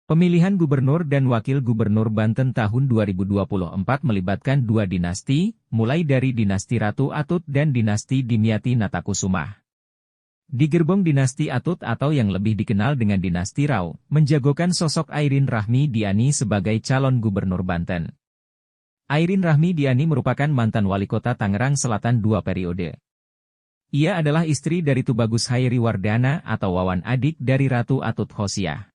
Pemilihan gubernur dan wakil gubernur Banten tahun 2024 melibatkan dua dinasti, mulai dari dinasti Ratu Atut dan dinasti Dimyati Natakusumah. Di gerbong dinasti Atut atau yang lebih dikenal dengan dinasti Rau, menjagokan sosok Airin Rahmi Diani sebagai calon gubernur Banten. Airin Rahmi Diani merupakan mantan wali kota Tangerang Selatan 2 periode. Ia adalah istri dari Tubagus Hairi Wardana atau Wawan adik dari Ratu Atut Hosiah.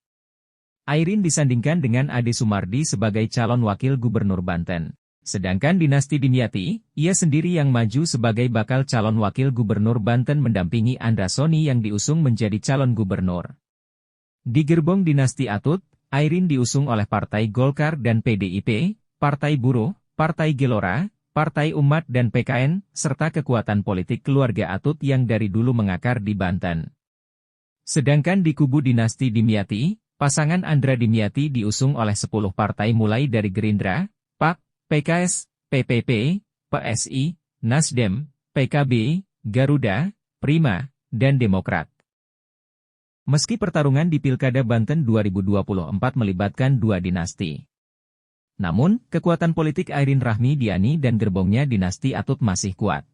Airin disandingkan dengan Ade Sumardi sebagai calon wakil gubernur Banten. Sedangkan dinasti Dimyati, ia sendiri yang maju sebagai bakal calon wakil gubernur Banten mendampingi Andra Soni yang diusung menjadi calon gubernur. Di gerbong dinasti Atut, Airin diusung oleh Partai Golkar dan PDIP, Partai Buruh, Partai Gelora, Partai Umat dan PKN, serta kekuatan politik keluarga Atut yang dari dulu mengakar di Banten. Sedangkan di kubu dinasti Dimyati, pasangan Andra Dimyati diusung oleh 10 partai mulai dari Gerindra, PAK, PKS, PPP, PSI, Nasdem, PKB, Garuda, Prima, dan Demokrat. Meski pertarungan di Pilkada Banten 2024 melibatkan dua dinasti, namun, kekuatan politik Airin Rahmi Diani dan gerbongnya dinasti Atut masih kuat.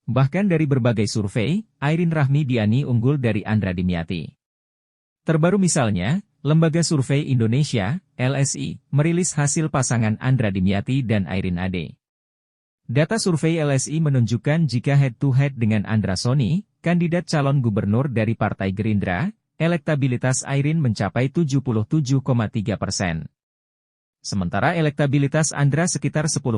Bahkan dari berbagai survei, Airin Rahmi Diani unggul dari Andra Dimyati. Terbaru misalnya, Lembaga Survei Indonesia, LSI, merilis hasil pasangan Andra Dimyati dan Airin Ade. Data survei LSI menunjukkan jika head-to-head dengan Andra Soni, kandidat calon gubernur dari Partai Gerindra, elektabilitas Airin mencapai 77,3%. Sementara elektabilitas Andra sekitar 10%,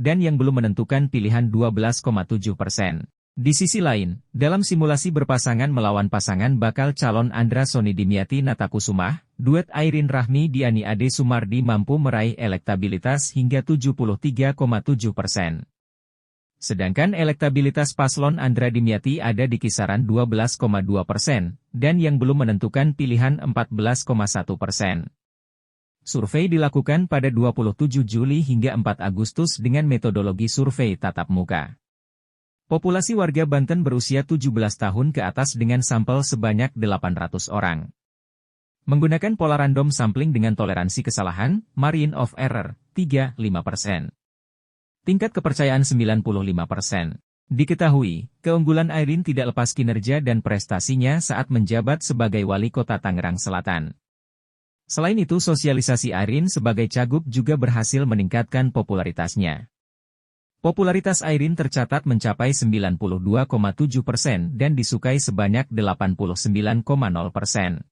dan yang belum menentukan pilihan 12,7%. Di sisi lain, dalam simulasi berpasangan melawan pasangan bakal calon Andra Soni Dimyati Natakusumah, duet Airin Rahmi Diani Ade Sumardi mampu meraih elektabilitas hingga 73,7%. Sedangkan elektabilitas paslon Andra Dimyati ada di kisaran 12,2%, dan yang belum menentukan pilihan 14,1%. Survei dilakukan pada 27 Juli hingga 4 Agustus dengan metodologi survei tatap muka. Populasi warga Banten berusia 17 tahun ke atas dengan sampel sebanyak 800 orang. Menggunakan pola random sampling dengan toleransi kesalahan, margin of error, 3,5%. Tingkat kepercayaan 95%. Diketahui, keunggulan Airin tidak lepas kinerja dan prestasinya saat menjabat sebagai wali kota Tangerang Selatan. Selain itu sosialisasi Airin sebagai cagup juga berhasil meningkatkan popularitasnya. Popularitas Airin tercatat mencapai 92,7% dan disukai sebanyak 89,0%.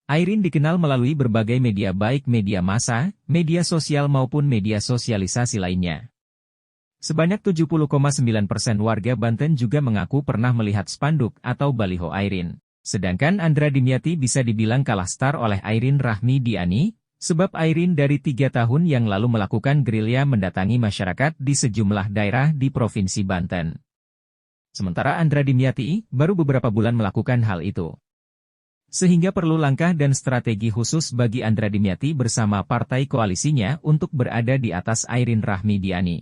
Airin dikenal melalui berbagai media baik media massa, media sosial maupun media sosialisasi lainnya. Sebanyak 70,9% warga Banten juga mengaku pernah melihat spanduk atau baliho Airin. Sedangkan Andra Dimyati bisa dibilang kalah star oleh Airin Rahmi Diani, sebab Airin dari 3 tahun yang lalu melakukan gerilya mendatangi masyarakat di sejumlah daerah di Provinsi Banten. Sementara Andra Dimyati baru beberapa bulan melakukan hal itu. Sehingga perlu langkah dan strategi khusus bagi Andra Dimyati bersama partai koalisinya untuk berada di atas Airin Rahmi Diani.